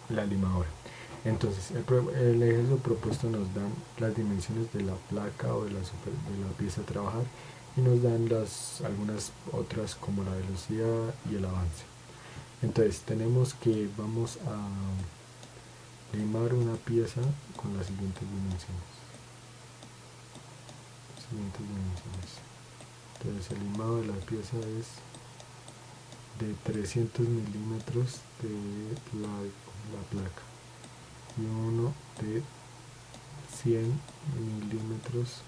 la limadora. Entonces el ejercicio propuesto nos dan las dimensiones de la placa o de la pieza a trabajar, y nos dan algunas otras como la velocidad y el avance. Entonces tenemos que vamos a limar una pieza con las siguientes dimensiones. Entonces el limado de la pieza es de 300 milímetros de la placa, y uno de 100 milímetros,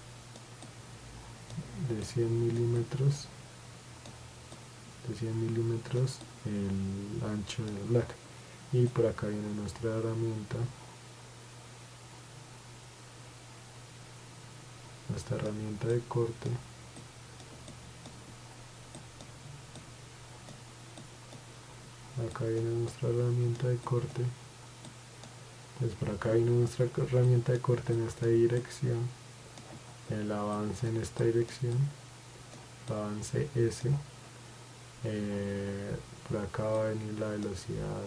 de 100 milímetros el ancho de la placa. Y por acá viene nuestra herramienta de corte. Acá viene nuestra herramienta de corte. Entonces por acá viene nuestra herramienta de corte en esta dirección, el avance en esta dirección, avance S. Por acá va a venir la velocidad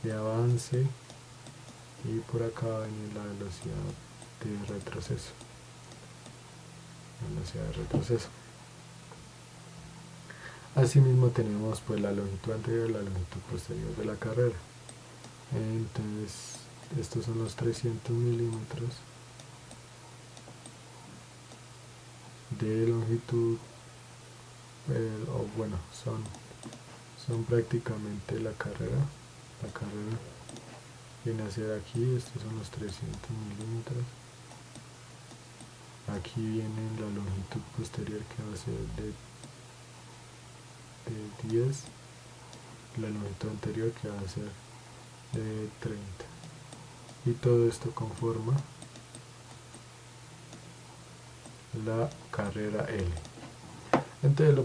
de avance, y por acá va a venir la velocidad de retroceso. Asimismo tenemos pues la longitud anterior y la longitud posterior de la carrera. Entonces estos son los 300 milímetros de longitud, o bueno, son prácticamente la carrera viene a ser aquí. Estos son los 300 milímetros. Aquí viene la longitud posterior, que va a ser de 10, la longitud anterior, que va a ser de 30, y todo esto conforma la carrera L. Entonces lo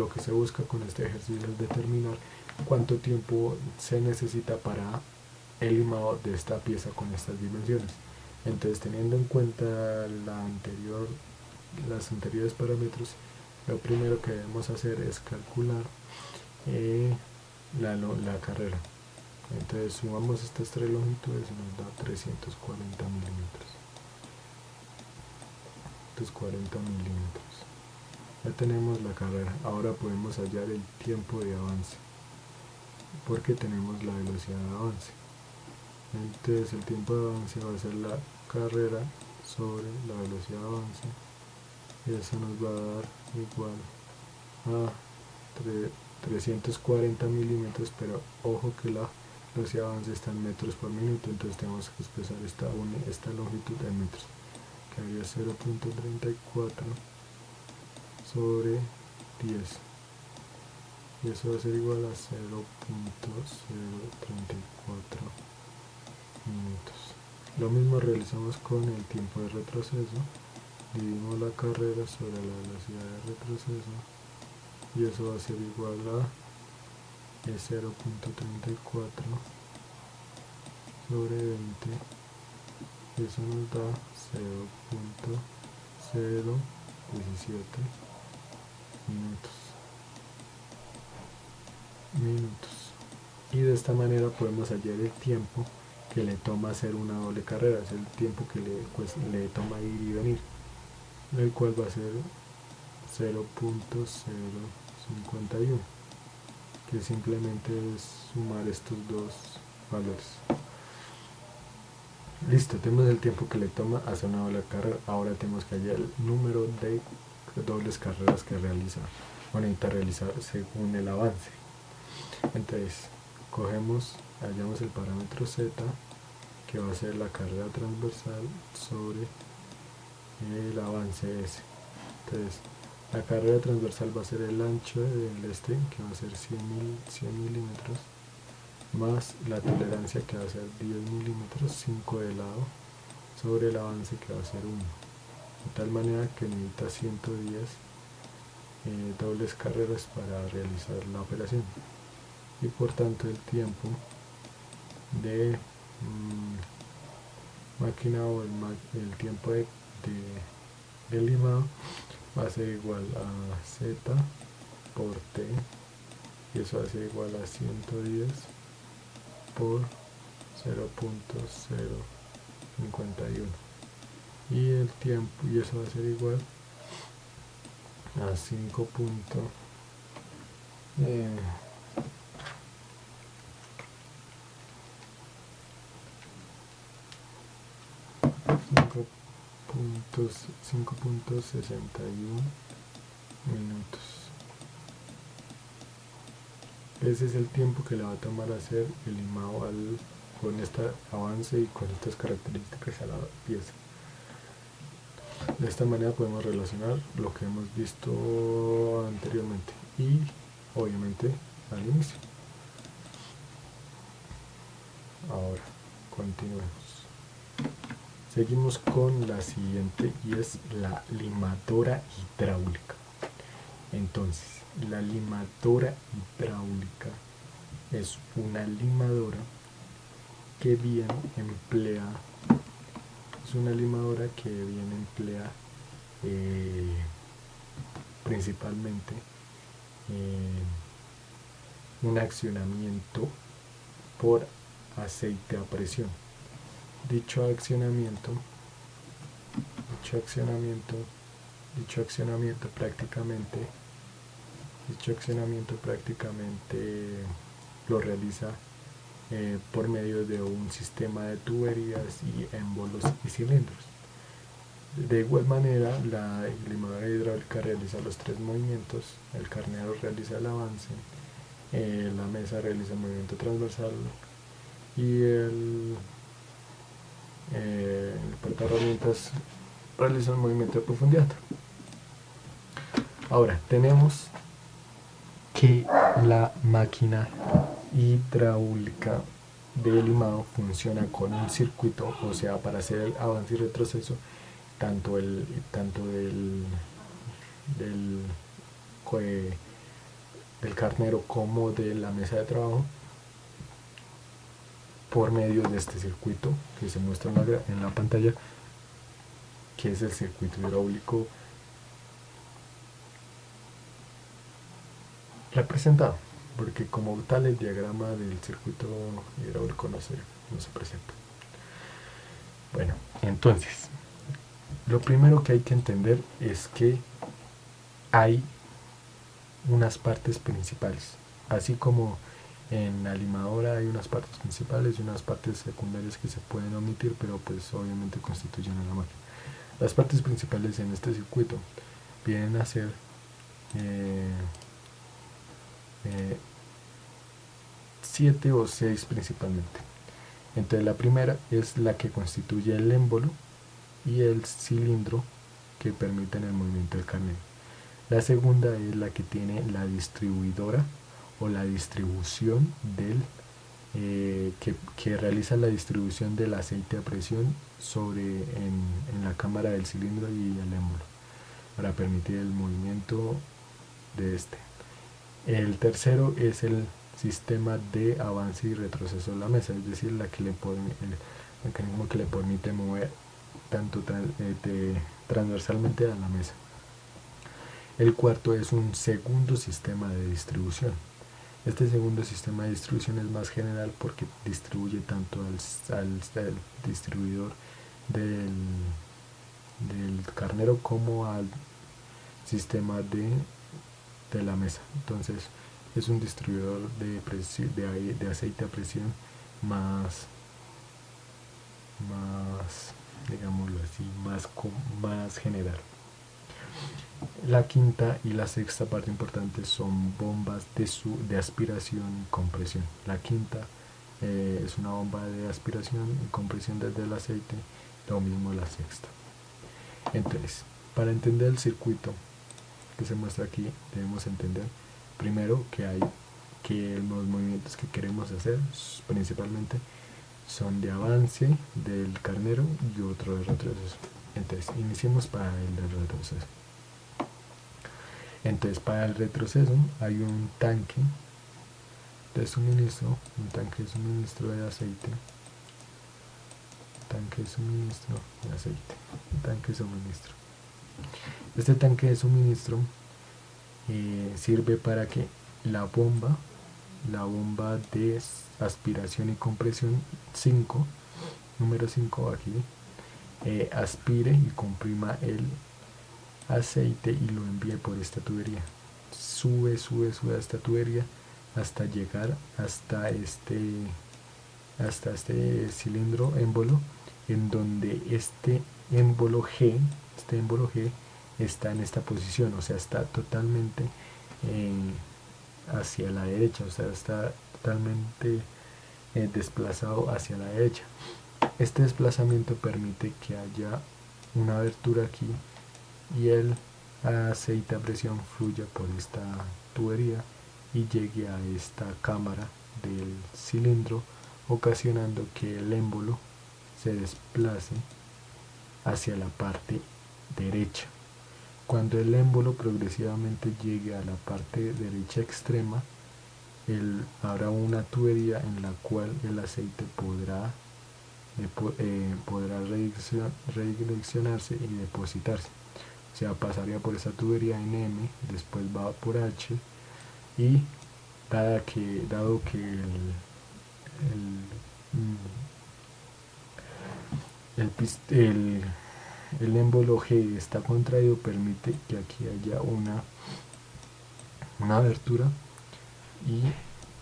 que se busca con este ejercicio es determinar cuánto tiempo se necesita para el limado de esta pieza con estas dimensiones. Entonces, teniendo en cuenta los anteriores parámetros, lo primero que debemos hacer es calcular la carrera. Entonces sumamos estas tres longitudes y nos da 340 milímetros. Ya tenemos la carrera. Ahora podemos hallar el tiempo de avance, porque tenemos la velocidad de avance. Entonces el tiempo de avance va a ser la carrera sobre la velocidad de avance, y eso nos va a dar igual a 340 milímetros, pero ojo que la velocidad de avance está en metros por minuto, entonces tenemos que expresar esta longitud en metros, que haría 0.34 sobre 10, y eso va a ser igual a 0.034 minutos. Lo mismo realizamos con el tiempo de retroceso. Dividimos la carrera sobre la velocidad de retroceso, y eso va a ser igual a 0.34 sobre 20, y eso nos da 0.017 minutos. Y de esta manera podemos hallar el tiempo que le toma hacer una doble carrera, es el tiempo que le toma ir y venir, el cual va a ser 0.051, que simplemente es sumar estos dos valores. Listo, tenemos el tiempo que le toma hacer una doble carrera. Ahora tenemos que hallar el número de dobles carreras que realiza o necesita realizar según el avance. Entonces hallamos el parámetro z, que va a ser la carrera transversal sobre el avance s. Entonces la carrera transversal va a ser el ancho del que va a ser 100 milímetros, más la tolerancia, que va a ser 10 milímetros, 5 de lado, sobre el avance, que va a ser 1. De tal manera que necesita 110 dobles carreras para realizar la operación, y por tanto el tiempo de máquina, o el tiempo de limado, va a ser igual a z por t, y eso va a ser igual a 110 por 0.051 y el tiempo, y eso va a ser igual a 5.61 minutos. Ese es el tiempo que le va a tomar hacer el limado con este avance y con estas características a la pieza. De esta manera podemos relacionar lo que hemos visto anteriormente y obviamente al inicio. Ahora continuemos. Seguimos con la siguiente y es la limadora hidráulica. Entonces, la limadora hidráulica es una limadora que bien emplea, principalmente un accionamiento por aceite a presión. Dicho accionamiento prácticamente lo realiza por medio de un sistema de tuberías y émbolos y cilindros. De igual manera, la limadora hidráulica realiza los tres movimientos: el carnero realiza el avance, la mesa realiza el movimiento transversal y el portaherramientas realiza el movimiento de profundidad. Ahora tenemos que la máquina hidráulica de limado funciona con un circuito, o sea, para hacer el avance y retroceso tanto del carnero como de la mesa de trabajo, por medio de este circuito que se muestra en la pantalla, que es el circuito hidráulico representado, porque como tal el diagrama del circuito hidráulico no se presenta. Bueno, entonces lo primero que hay que entender es que hay unas partes principales, así como en la limadora hay unas partes principales y unas partes secundarias que se pueden omitir, pero pues obviamente constituyen a la máquina. Las partes principales en este circuito vienen a ser 7 o 6 principalmente. Entonces la primera es la que constituye el émbolo y el cilindro que permiten el movimiento del carnero. La segunda es la que tiene la distribuidora o la distribución que realiza la distribución del aceite a presión en la cámara del cilindro y el émbolo para permitir el movimiento de este. El tercero es el sistema de avance y retroceso de la mesa, es decir, el mecanismo que le permite mover tanto transversalmente a la mesa. El cuarto es un segundo sistema de distribución. Este segundo sistema de distribución es más general porque distribuye tanto al distribuidor del carnero como al sistema de la mesa. Entonces es un distribuidor de aceite a presión más digámoslo así, más general. La quinta y la sexta parte importante son bombas de aspiración y compresión. La quinta es una bomba de aspiración y compresión desde el aceite, lo mismo la sexta. Entonces, para entender el circuito que se muestra aquí, debemos entender primero que los movimientos que queremos hacer principalmente son de avance del carnero y otro de retroceso. Entonces, iniciemos para el de retroceso. Entonces, para el retroceso hay un tanque de suministro, de aceite, Este tanque de suministro sirve para que la bomba la bomba de aspiración y compresión 5, número 5 aquí, aspire y comprima el aceite y lo envíe por esta tubería. Sube a esta tubería hasta llegar hasta este cilindro émbolo, en donde este émbolo G está en esta posición, o sea, está totalmente hacia la derecha, o sea, está totalmente desplazado hacia la derecha. Este desplazamiento permite que haya una abertura aquí y el aceite a presión fluya por esta tubería y llegue a esta cámara del cilindro, ocasionando que el émbolo se desplace hacia la parte derecha. Cuando el émbolo progresivamente llegue a la parte derecha extrema, habrá una tubería en la cual el aceite podrá redireccionarse y depositarse. O sea, pasaría por esa tubería en M, después va por H, y dado que el émbolo G está contraído, permite que aquí haya una abertura y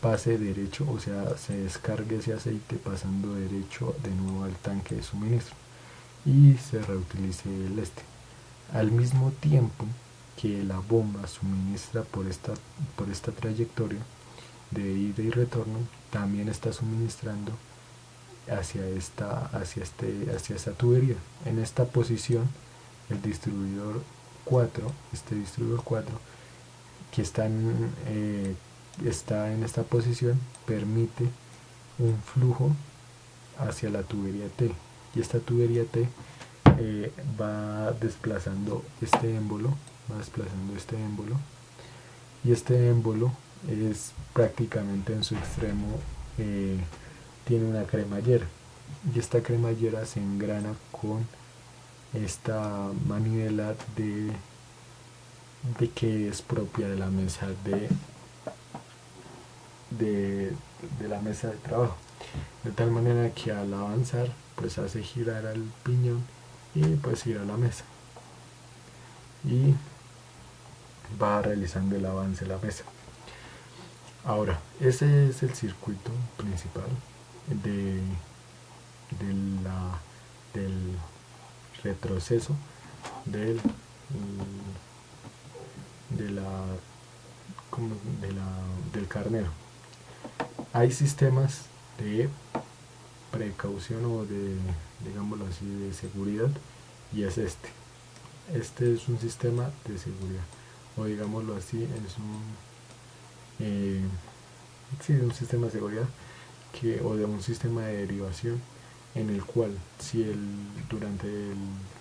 pase derecho, o sea, se descargue ese aceite pasando derecho de nuevo al tanque de suministro y se reutilice el al mismo tiempo que la bomba suministra por esta trayectoria de ida y retorno, también está suministrando hacia esta tubería. En esta posición, el distribuidor 4, que está en esta posición, permite un flujo hacia la tubería T, y esta tubería T va desplazando este émbolo, y este émbolo es prácticamente en su extremo, tiene una cremallera, y esta cremallera se engrana con esta manivela de que es propia de la mesa de la mesa de trabajo, de tal manera que al avanzar pues hace girar al piñón y pues gira la mesa y va realizando el avance de la mesa. Ahora, ese es el circuito principal del retroceso del carnero. Hay sistemas de precaución o digámoslo así, de seguridad, y es este es un sistema de seguridad, o digámoslo así, es un sistema de seguridad o de un sistema de derivación, en el cual si durante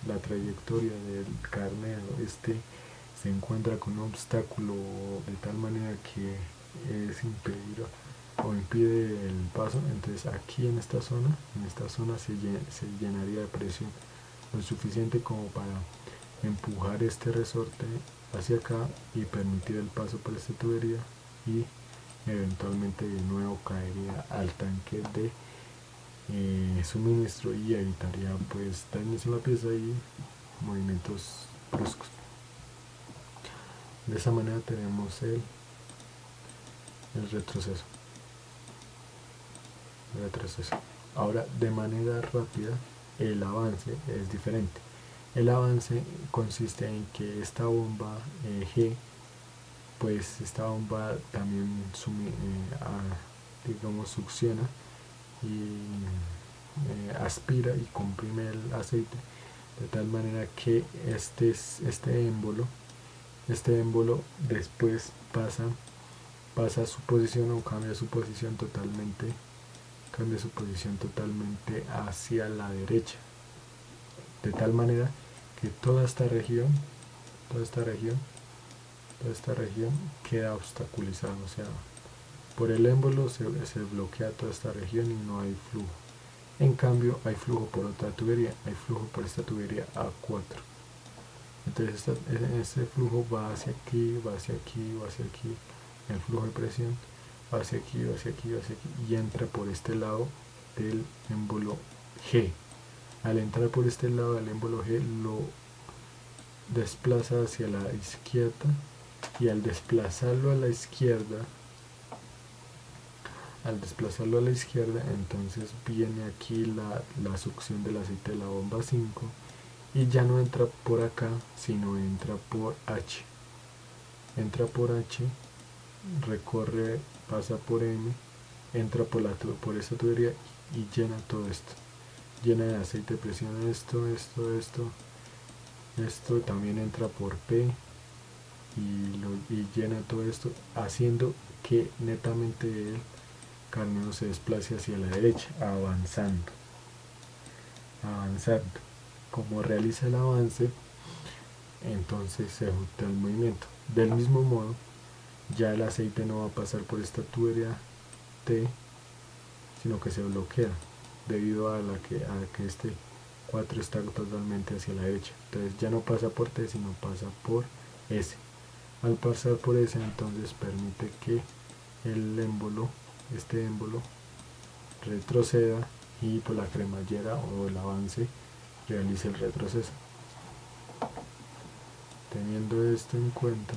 la trayectoria del carnero se encuentra con un obstáculo de tal manera que es impedir o impide el paso, entonces aquí en esta zona se llenaría de presión lo suficiente como para empujar este resorte hacia acá y permitir el paso por esta tubería, y eventualmente de nuevo caería al tanque de suministro y evitaría pues daños en la pieza y movimientos bruscos. De esa manera tenemos el retroceso. Ahora, de manera rápida, el avance es diferente. El avance consiste en que esta bomba G, pues esta bomba también succiona y aspira y comprime el aceite, de tal manera que este émbolo después pasa a su posición, o cambia su posición totalmente hacia la derecha, de tal manera que toda esta región queda obstaculizada, o sea, por el émbolo se bloquea toda esta región y no hay flujo. En cambio, hay flujo por otra tubería, hay flujo por esta tubería A4. Entonces este flujo va hacia aquí, el flujo de presión, hacia aquí, hacia aquí, hacia aquí, y entra por este lado del émbolo G. Al entrar por este lado del émbolo G lo desplaza hacia la izquierda, y al desplazarlo a la izquierda, entonces viene aquí la succión del aceite de la bomba 5, y ya no entra por acá, sino entra por H. Entra por H, recorre, pasa por M, entra por esta tubería y llena todo esto. Llena de aceite de presión esto, también entra por P y llena todo esto, haciendo que netamente el carnero se desplace hacia la derecha, avanzando. Como realiza el avance, entonces se ejecuta el movimiento. Del mismo modo, ya el aceite no va a pasar por esta tubería T, sino que se bloquea debido a que este 4 está totalmente hacia la derecha. Entonces ya no pasa por T, sino pasa por S. Al pasar por S, entonces permite que este émbolo retroceda, y por la cremallera o el avance realice el retroceso. Teniendo esto en cuenta,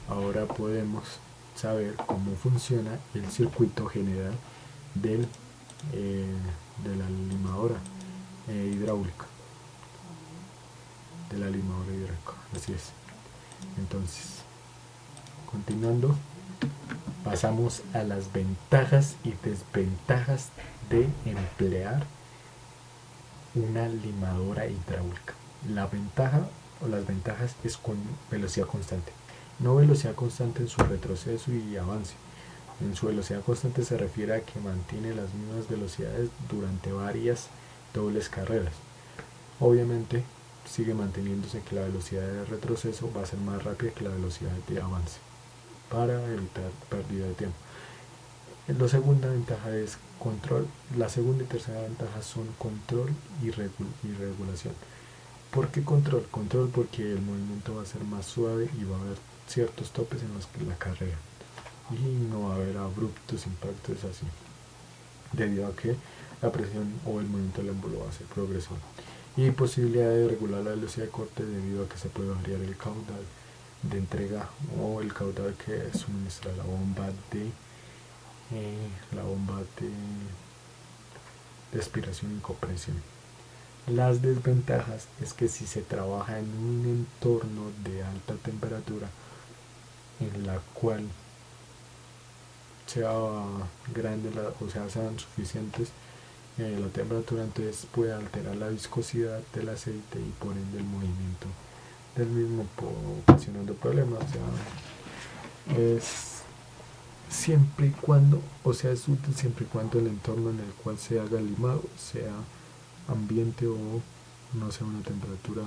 ahora podemos saber cómo funciona el circuito general de la limadora hidráulica. Así es. Entonces, continuando, pasamos a las ventajas y desventajas de emplear una limadora hidráulica. La ventaja o las ventajas es con velocidad constante. No velocidad constante en su retroceso y avance. En su velocidad constante se refiere a que mantiene las mismas velocidades durante varias dobles carreras. Obviamente sigue manteniéndose que la velocidad de retroceso va a ser más rápida que la velocidad de avance, para evitar pérdida de tiempo. La segunda ventaja es control. La segunda y tercera ventaja son control y regulación. ¿Por qué control? Control porque el movimiento va a ser más suave y va a haber ciertos topes en los que la carrera, y no va a haber abruptos impactos así, debido a que la presión o el movimiento del émbolo va a ser progresivo. Y posibilidad de regular la velocidad de corte, debido a que se puede variar el caudal de entrega o el caudal que suministra la bomba de aspiración y compresión. Las desventajas es que si se trabaja en un entorno de alta temperatura, en la cual sea grande sean suficientes la temperatura, entonces puede alterar la viscosidad del aceite y por ende el movimiento del mismo, ocasionando problemas. Es siempre y cuando, es útil siempre y cuando el entorno en el cual se haga el limado sea ambiente, o no sea una temperatura,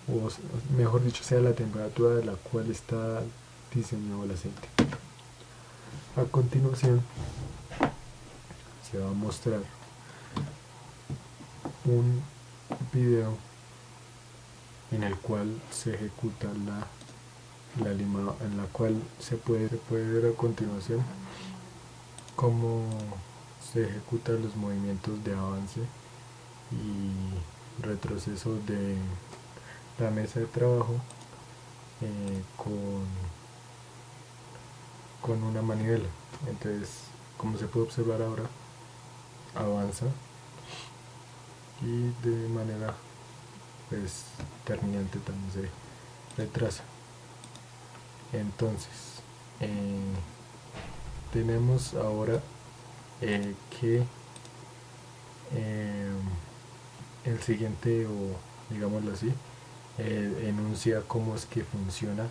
o mejor dicho, sea la temperatura de la cual está diseñado el aceite. A continuación se va a mostrar un video en el cual se ejecuta la limada, en la cual se puede ver a continuación cómo se ejecutan los movimientos de avance y retroceso de la mesa de trabajo con una manivela. Entonces, como se puede observar ahora, avanza y de manera terminante también se retrasa. Entonces tenemos ahora que el siguiente, o digámoslo así, enuncia cómo es que funciona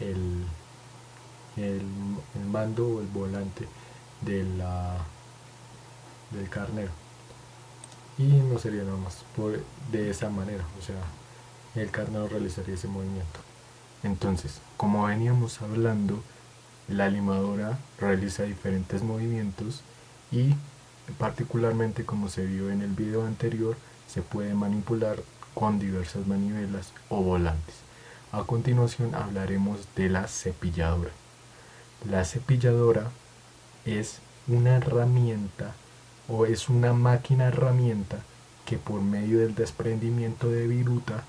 el mando o el volante del carnero, y no sería nada más de esa manera, el carnero realizaría ese movimiento. Entonces, como veníamos hablando, la limadora realiza diferentes movimientos, y particularmente, como se vio en el video anterior, se puede manipular con diversas manivelas o volantes. A continuación hablaremos de la cepilladora. La cepilladora es una herramienta o es una máquina herramienta que por medio del desprendimiento de viruta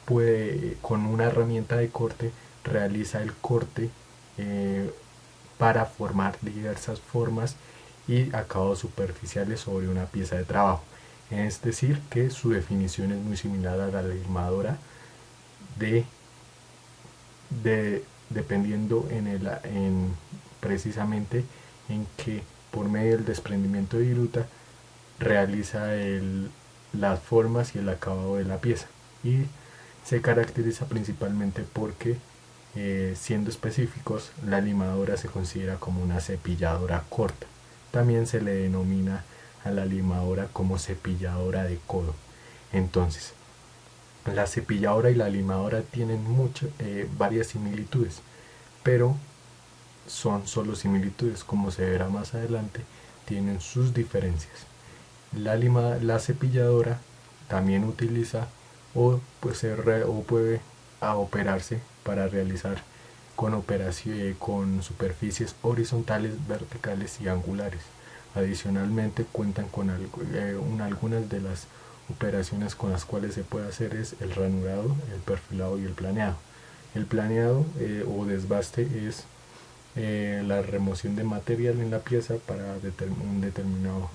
puede, con una herramienta de corte, realiza el corte eh, para formar diversas formas y acabados superficiales sobre una pieza de trabajo. Es decir, que su definición es muy similar a la limadora de, dependiendo precisamente en que por medio del desprendimiento de viruta realiza las formas y el acabado de la pieza, y se caracteriza principalmente porque, siendo específicos, la limadora se considera como una cepilladora corta. También se le denomina a la limadora como cepilladora de codo. Entonces, la cepilladora y la limadora tienen varias similitudes, pero son solo similitudes. Como se verá más adelante, tienen sus diferencias. La cepilladora también utiliza o puede operarse para realizar con superficies horizontales, verticales y angulares. Adicionalmente cuentan con algunas de las operaciones con las cuales se puede hacer es el ranurado, el perfilado y el planeado. El planeado o desbaste es la remoción de material en la pieza para un determinado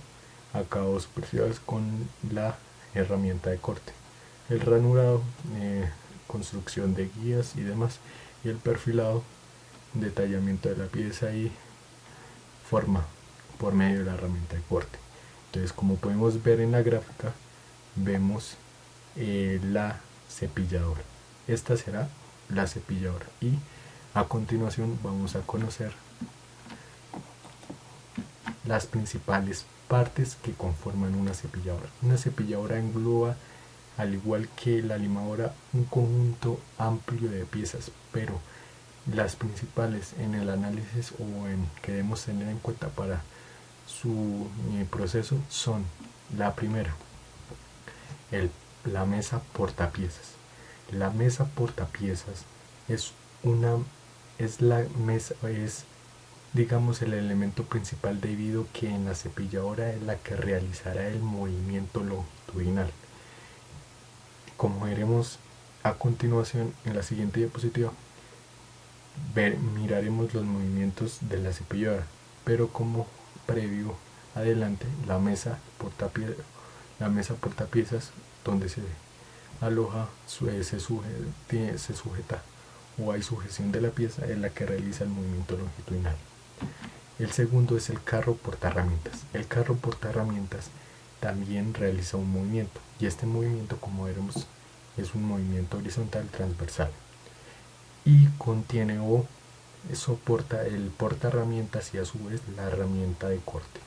acabado superficial con la herramienta de corte. El ranurado, construcción de guías y demás. Y el perfilado, detallamiento de la pieza y forma por medio de la herramienta de corte. Entonces, como podemos ver en la gráfica, vemos la cepilladora. Esta será la cepilladora, y a continuación vamos a conocer las principales partes que conforman una cepilladora. Una cepilladora engloba, al igual que la limadora, un conjunto amplio de piezas, pero las principales en el análisis o en que debemos tener en cuenta para su proceso son: la primera, la mesa portapiezas. La mesa portapiezas es una es la mesa es digamos el elemento principal, debido que en la cepilladora es la que realizará el movimiento longitudinal. Como veremos a continuación en la siguiente diapositiva, miraremos los movimientos de la cepilladora, pero como previo adelante, la mesa portapiezas, donde se aloja, se sujeta o hay sujeción de la pieza, es la que realiza el movimiento longitudinal. El segundo es el carro portaherramientas. El carro portaherramientas también realiza un movimiento, y este movimiento, como veremos, es un movimiento horizontal transversal y contiene o soporta el portaherramientas y a su vez la herramienta de corte.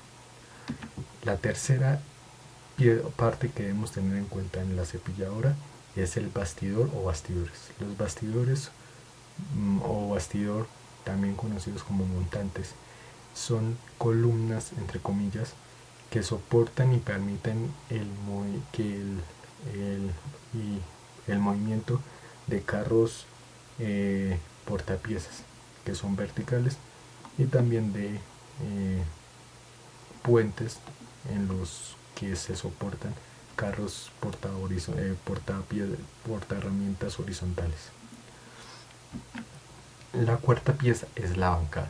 La tercera parte que debemos tener en cuenta en la cepilladora es el bastidor o bastidores. Los bastidores o bastidor, también conocidos como montantes, son columnas, entre comillas, que soportan y permiten el movimiento de carros portapiezas, que son verticales, y también de puentes en los que se soportan carros porta herramientas horizontales. La cuarta pieza es la bancada.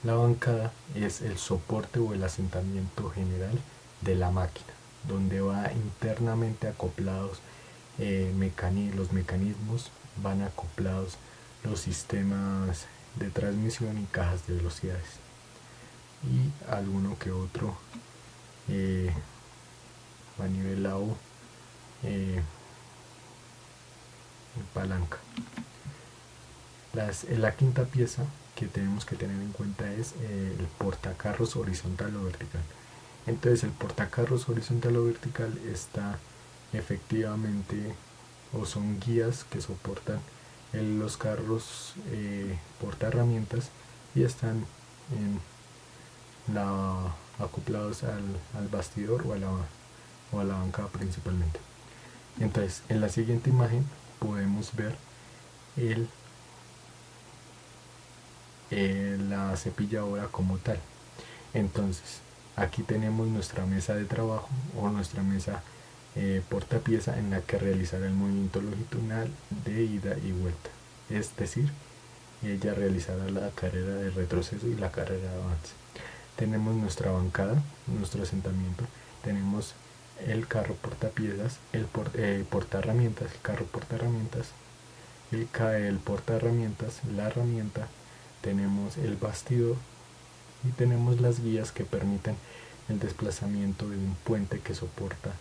La bancada es el soporte o el asentamiento general de la máquina, donde va internamente acoplados los mecanismos, van acoplados los sistemas de transmisión y cajas de velocidades, y alguno que otro manivelado, palanca. La quinta pieza que tenemos que tener en cuenta es el portacarros horizontal o vertical. Entonces, el portacarros horizontal o vertical está efectivamente, o son guías que soportan los carros porta herramientas, y están acoplados al bastidor o a la bancada principalmente. Entonces, en la siguiente imagen podemos ver la cepilladora como tal. Entonces aquí tenemos nuestra mesa de trabajo o nuestra mesa portapieza en la que realizará el movimiento longitudinal de ida y vuelta, es decir, ella realizará la carrera de retroceso y la carrera de avance. Tenemos nuestra bancada, nuestro asentamiento, tenemos el carro portapiezas, el portaherramientas, el carro portaherramientas, el portaherramientas, la herramienta, tenemos el bastidor y tenemos las guías que permiten el desplazamiento de un puente que soporta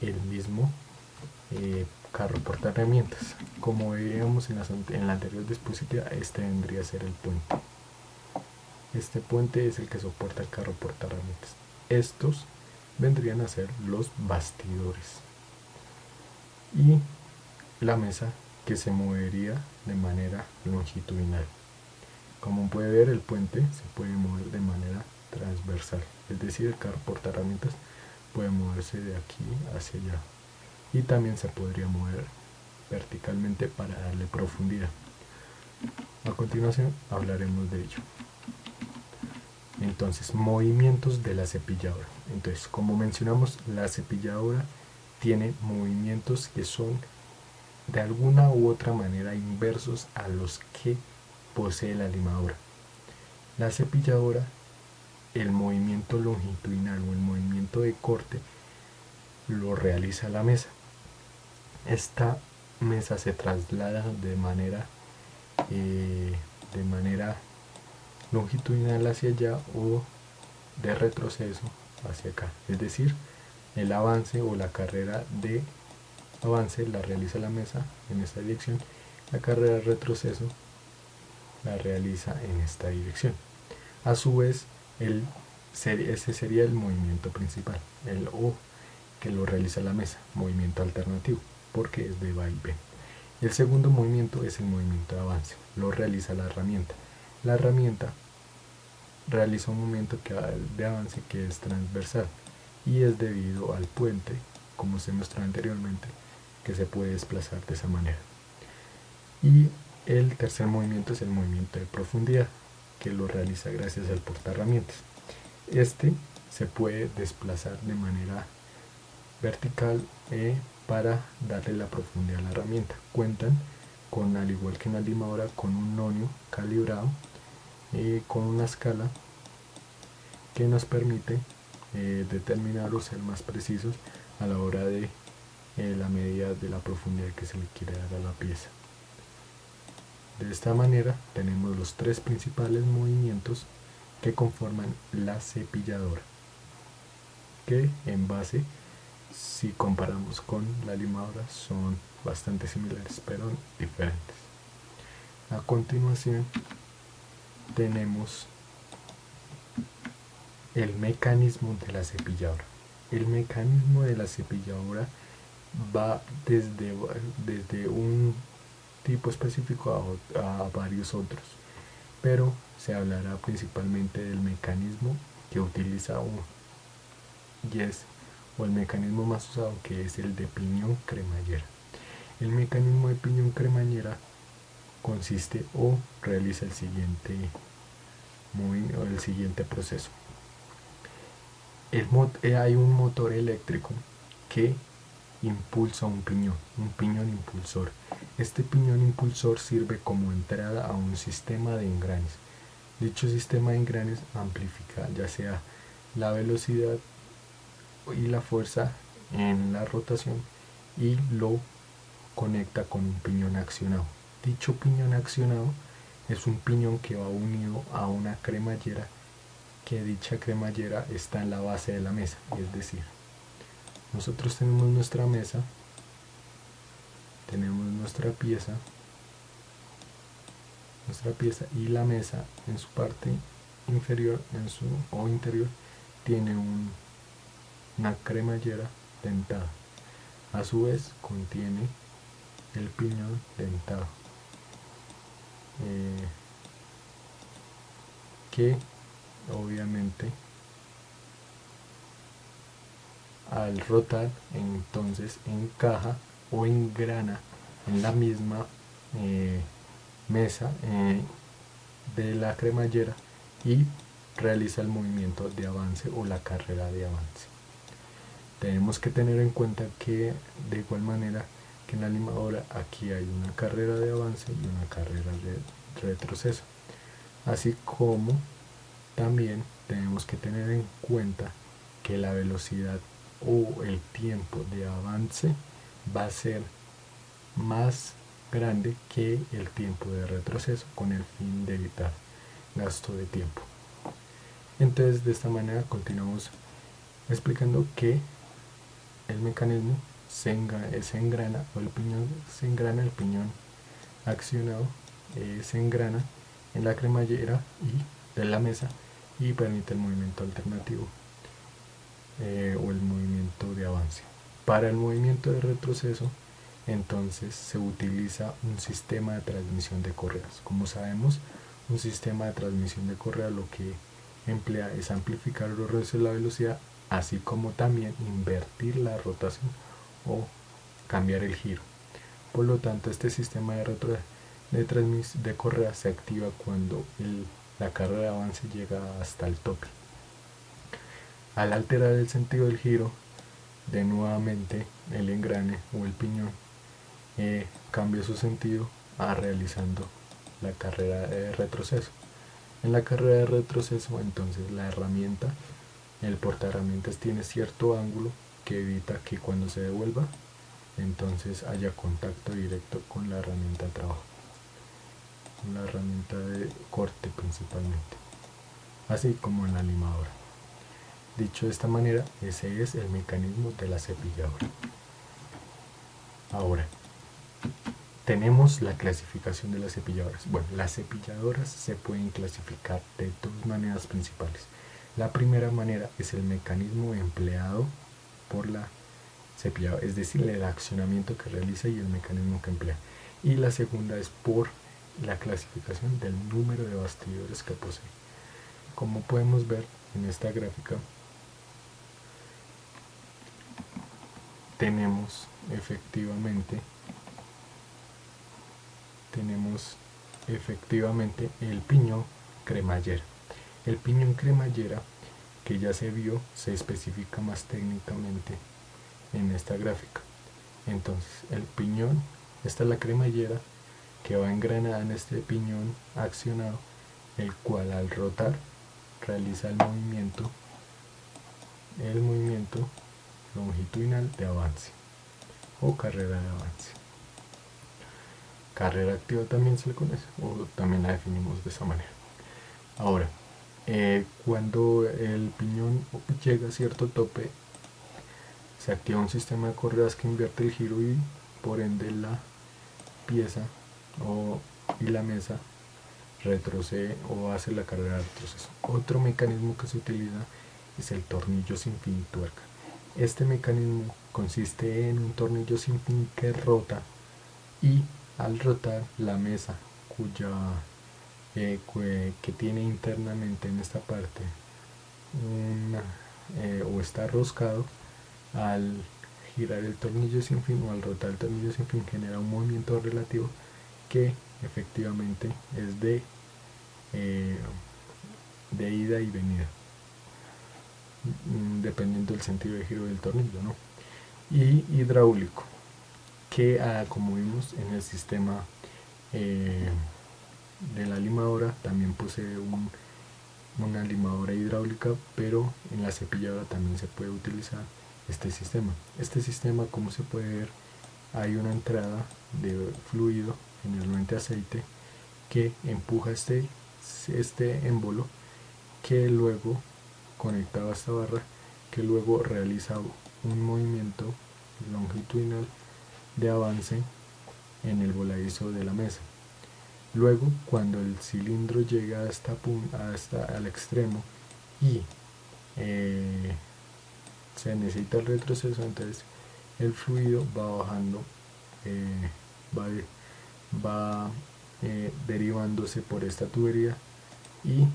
el mismo carro portaherramientas. Como veíamos en la anterior dispositiva, este vendría a ser el puente. Este puente es el que soporta el carro portaherramientas. Estos vendrían a ser los bastidores. Y la mesa que se movería de manera longitudinal. Como puede ver, el puente se puede mover de manera transversal, es decir, el carro portaherramientas puede moverse de aquí hacia allá y también se podría mover verticalmente para darle profundidad. A continuación hablaremos de ello. Entonces, movimientos de la cepilladora. Entonces, como mencionamos, la cepilladora tiene movimientos que son de alguna u otra manera inversos a los que posee la limadora. La cepilladora, el movimiento longitudinal o el movimiento de corte lo realiza la mesa. Esta mesa se traslada de manera longitudinal hacia allá o de retroceso hacia acá, es decir, el avance o la carrera de avance la realiza la mesa en esta dirección, la carrera de retroceso la realiza en esta dirección. A su vez, ese sería el movimiento principal, el O que lo realiza la mesa, movimiento alternativo, porque es de va y ven. El segundo movimiento es el movimiento de avance, lo realiza la herramienta. La herramienta realiza un movimiento de avance que es transversal y es debido al puente, como se mostró anteriormente, que se puede desplazar de esa manera. Y el tercer movimiento es el movimiento de profundidad, que lo realiza gracias al portaherramientas. Este se puede desplazar de manera vertical para darle la profundidad a la herramienta. Cuentan con, al igual que en la limadora, con un nonio calibrado con una escala que nos permite determinar o ser más precisos a la hora de la medida de la profundidad que se le quiere dar a la pieza. De esta manera tenemos los tres principales movimientos que conforman la cepilladora, que en base, si comparamos con la limadora, son bastante similares pero diferentes. A continuación tenemos el mecanismo de la cepilladora. El mecanismo de la cepilladora va desde un tipo específico a varios otros, pero se hablará principalmente del mecanismo que utiliza uno, y es o el mecanismo más usado, que es el de piñón cremallera. El mecanismo de piñón cremallera consiste o realiza el siguiente proceso. Hay un motor eléctrico que impulsa un piñón impulsor. Este piñón impulsor sirve como entrada a un sistema de engranes. Dicho sistema de engranes amplifica ya sea la velocidad y la fuerza en la rotación y lo conecta con un piñón accionado. Dicho piñón accionado es un piñón que va unido a una cremallera, que dicha cremallera está en la base de la mesa, es decir, nosotros tenemos nuestra mesa, tenemos nuestra pieza y la mesa en su parte inferior o interior tiene una cremallera dentada. A su vez contiene el piñón dentado, que obviamente al rotar entonces encaja o engrana en la misma mesa de la cremallera y realiza el movimiento de avance o la carrera de avance. Tenemos que tener en cuenta que de igual manera que en la limadora aquí hay una carrera de avance y una carrera de retroceso, así como también tenemos que tener en cuenta que la velocidad o el tiempo de avance va a ser más grande que el tiempo de retroceso con el fin de evitar gasto de tiempo. Entonces de esta manera continuamos explicando que el mecanismo se engrana o el piñón se engrana, el piñón accionado se engrana en la cremallera y de la mesa y permite el movimiento alternativo o el movimiento de avance. Para el movimiento de retroceso entonces se utiliza un sistema de transmisión de correas. Como sabemos, un sistema de transmisión de correa lo que emplea es amplificar o reducir la velocidad, así como también invertir la rotación o cambiar el giro. Por lo tanto, este sistema de correa se activa cuando la carga de avance llega hasta el tope. Al alterar el sentido del giro, de nuevamente el engrane o el piñón cambia su sentido realizando la carrera de retroceso. En la carrera de retroceso, entonces la herramienta, el portaherramientas tiene cierto ángulo que evita que cuando se devuelva entonces haya contacto directo con la herramienta de trabajo, con la herramienta de corte principalmente, así como en la limadora. Dicho de esta manera, ese es el mecanismo de la cepilladora. Ahora, tenemos la clasificación de las cepilladoras. Bueno, las cepilladoras se pueden clasificar de dos maneras principales. La primera manera es el mecanismo empleado por la cepilladora, es decir, el accionamiento que realiza y el mecanismo que emplea. Y la segunda es por la clasificación del número de bastidores que posee. Como podemos ver en esta gráfica, tenemos efectivamente el piñón cremallera. El piñón cremallera, que ya se vio, se especifica más técnicamente en esta gráfica. Entonces el piñón, esta es la cremallera que va engranada en este piñón accionado, el cual al rotar realiza el movimiento longitudinal de avance o carrera de avance. Carrera activa también se le conoce o también la definimos de esa manera. Ahora, cuando el piñón llega a cierto tope, se activa un sistema de correas que invierte el giro y por ende la pieza y la mesa retrocede o hace la carrera de retroceso. Otro mecanismo que se utiliza es el tornillo sin fin y tuerca. Este mecanismo consiste en un tornillo sin fin que rota y al rotar la mesa que tiene internamente en esta parte o está roscado, al girar el tornillo sin fin o al rotar el tornillo sin fin genera un movimiento relativo que efectivamente es de ida y venida, dependiendo del sentido de giro del tornillo, ¿no? Y hidráulico, que como vimos en el sistema de la limadora también posee una limadora hidráulica, pero en la cepilladora también se puede utilizar este sistema. Este sistema, como se puede ver, hay una entrada de fluido, generalmente aceite, que empuja este émbolo, que luego conectado a esta barra, que luego realiza un movimiento longitudinal de avance en el voladizo de la mesa. Luego, cuando el cilindro llega al extremo y se necesita el retroceso, entonces el fluido va bajando, va derivándose por esta tubería y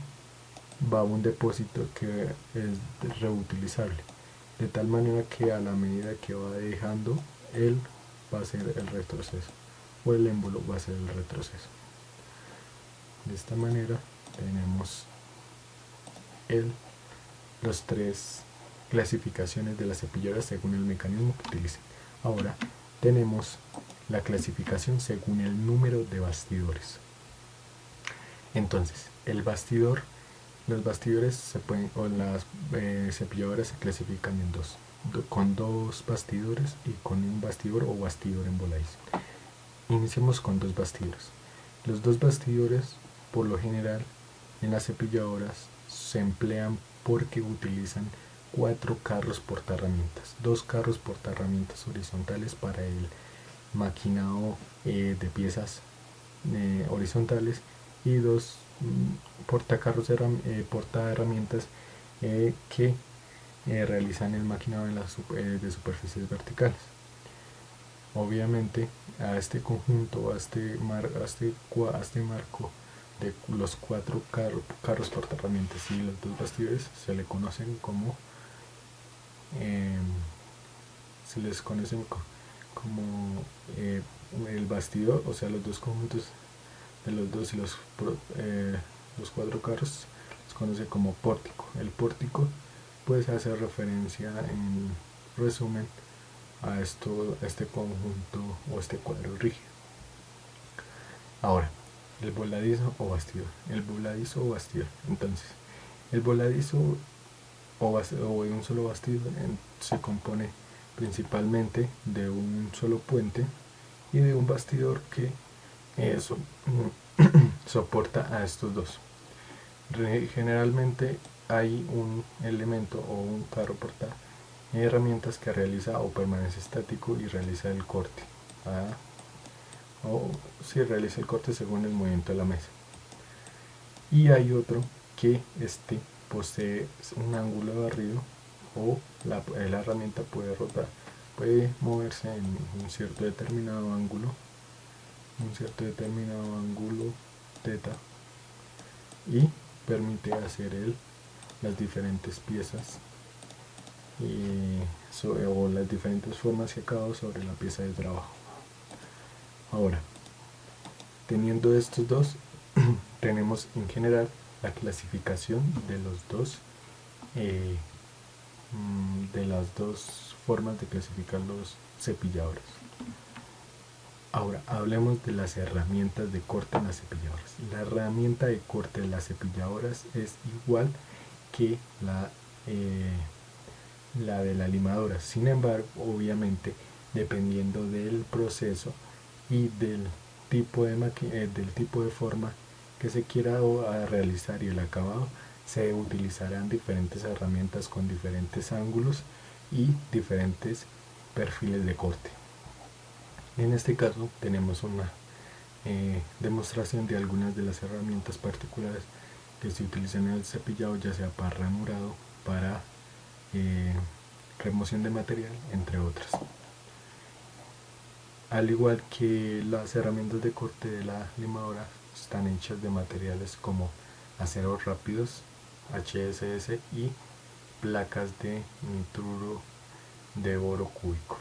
va a un depósito que es reutilizable, de tal manera que a la medida que va dejando, él va a ser el retroceso o el émbolo va a ser el retroceso. De esta manera tenemos los tres clasificaciones de las cepilladoras según el mecanismo que utilicen. Ahora tenemos la clasificación según el número de bastidores. Entonces, los bastidores se pueden, o las cepilladoras se clasifican en dos, con dos bastidores y con un bastidor o bastidor en voladizo. Iniciemos con dos bastidores. Los dos bastidores, por lo general, en las cepilladoras se emplean porque utilizan 4 carros portaherramientas, 2 carros portaherramientas horizontales para el maquinado de piezas horizontales y 2 portaherramientas que realizan el maquinado de superficies verticales. Obviamente a este conjunto, a este marco de los 4 carros portaherramientas y los 2 bastidores se le conocen como el bastidor, o sea, los dos conjuntos de los dos y los 4 carros se conoce como pórtico. El pórtico puede hacer referencia en resumen a este conjunto o este cuadro rígido. Ahora, el voladizo o bastidor. El voladizo o bastidor. Entonces, el voladizo o de un solo bastidor se compone principalmente de un solo puente y de un bastidor que soporta a estos dos. Generalmente hay un elemento o un carro porta herramientas que realiza o permanece estático y realiza el corte realiza el corte según el movimiento de la mesa, y hay otro que posee un ángulo de barrido o la herramienta puede rotar, puede moverse en un cierto determinado ángulo teta, y permite hacer las diferentes piezas o las diferentes formas y acabados sobre la pieza de trabajo. Ahora, teniendo estos dos, tenemos en general la clasificación de las dos formas de clasificar los cepilladores. Ahora, hablemos de las herramientas de corte en las cepilladoras. La herramienta de corte de las cepilladoras es igual que la de la limadora. Sin embargo, obviamente, dependiendo del proceso y del tipo de forma que se quiera realizar y el acabado, se utilizarán diferentes herramientas con diferentes ángulos y diferentes perfiles de corte. En este caso tenemos una demostración de algunas de las herramientas particulares que se utilizan en el cepillado, ya sea para ranurado, para remoción de material, entre otras. Al igual que las herramientas de corte de la limadora, están hechas de materiales como aceros rápidos, HSS, y placas de nitruro de boro cúbico.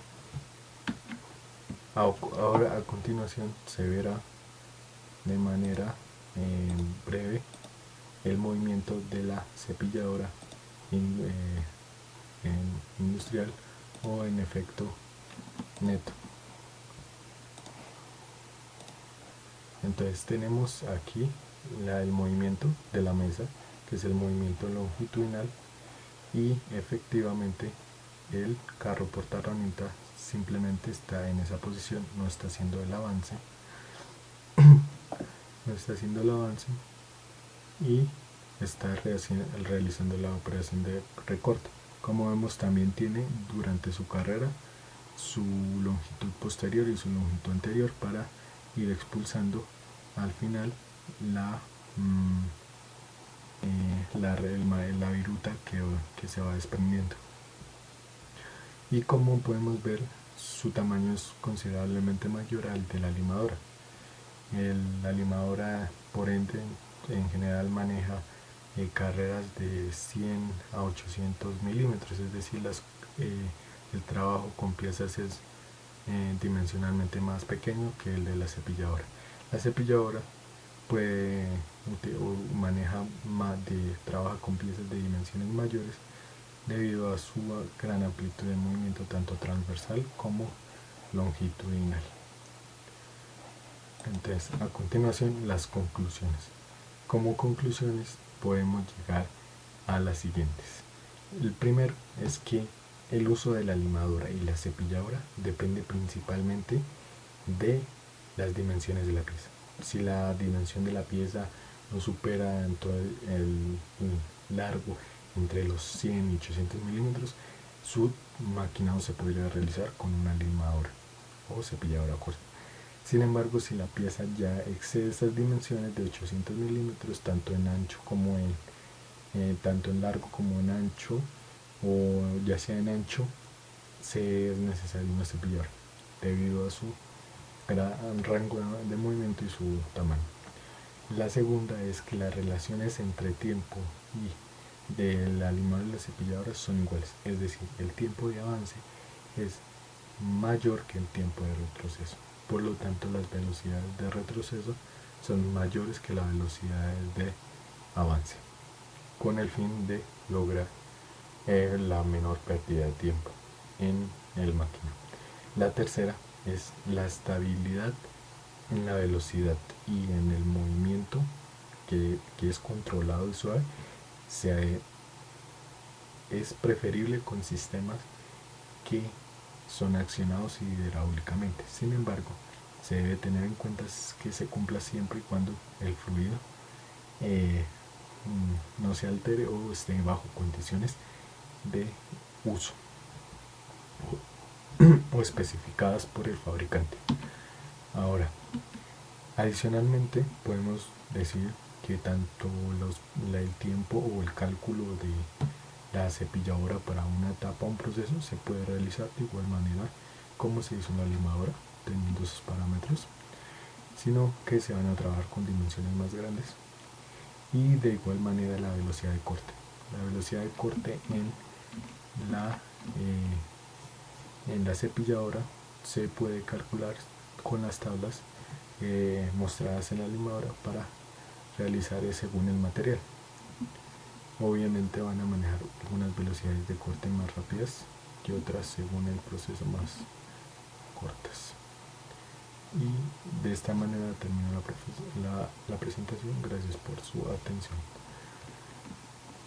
Ahora, a continuación, se verá de manera breve el movimiento de la cepilladora industrial o en efecto neto. Entonces tenemos aquí el movimiento de la mesa, que es el movimiento longitudinal, y efectivamente el carro portaherramienta simplemente está en esa posición, no está haciendo el avance y está realizando la operación de recorte. Como vemos, también tiene durante su carrera su longitud posterior y su longitud anterior para ir expulsando al final la viruta que se va desprendiendo. Y como podemos ver, su tamaño es considerablemente mayor al de la limadora. La limadora, por ende, en general maneja carreras de 100 a 800 milímetros, es decir, el trabajo con piezas es dimensionalmente más pequeño que el de la cepilladora. La cepilladora puede trabaja con piezas de dimensiones mayores debido a su gran amplitud de movimiento tanto transversal como longitudinal. Entonces, a continuación, las conclusiones. Como conclusiones podemos llegar a las siguientes. El primero es que el uso de la limadora y la cepilladora depende principalmente de las dimensiones de la pieza. Si la dimensión de la pieza no supera en todo el largo entre los 100 y 800 milímetros, su maquinado se podría realizar con una limadora o cepilladora corta. Sin embargo, si la pieza ya excede estas dimensiones de 800 milímetros, tanto en largo como en ancho, o ya sea en ancho, se es necesario una cepilladora debido a su gran rango de movimiento y su tamaño. La segunda es que las relaciones entre tiempo y de la limadora y la cepilladora son iguales, es decir, el tiempo de avance es mayor que el tiempo de retroceso. Por lo tanto, las velocidades de retroceso son mayores que las velocidades de avance, con el fin de lograr la menor pérdida de tiempo en el máquina. La tercera es la estabilidad en la velocidad y en el movimiento que es controlado y suave. Es preferible con sistemas que son accionados hidráulicamente. Sin embargo, se debe tener en cuenta que se cumpla siempre y cuando el fluido no se altere o esté bajo condiciones de uso o especificadas por el fabricante. Ahora, adicionalmente podemos decir que tanto el tiempo o el cálculo de la cepilladora para una etapa o un proceso se puede realizar de igual manera como se hizo en la limadora, teniendo esos parámetros, sino que se van a trabajar con dimensiones más grandes. Y de igual manera la velocidad de corte. La velocidad de corte en la cepilladora se puede calcular con las tablas mostradas en la limadora para realizar según el material. Obviamente van a manejar algunas velocidades de corte más rápidas que otras según el proceso más cortas. Y de esta manera termino la presentación. Gracias por su atención.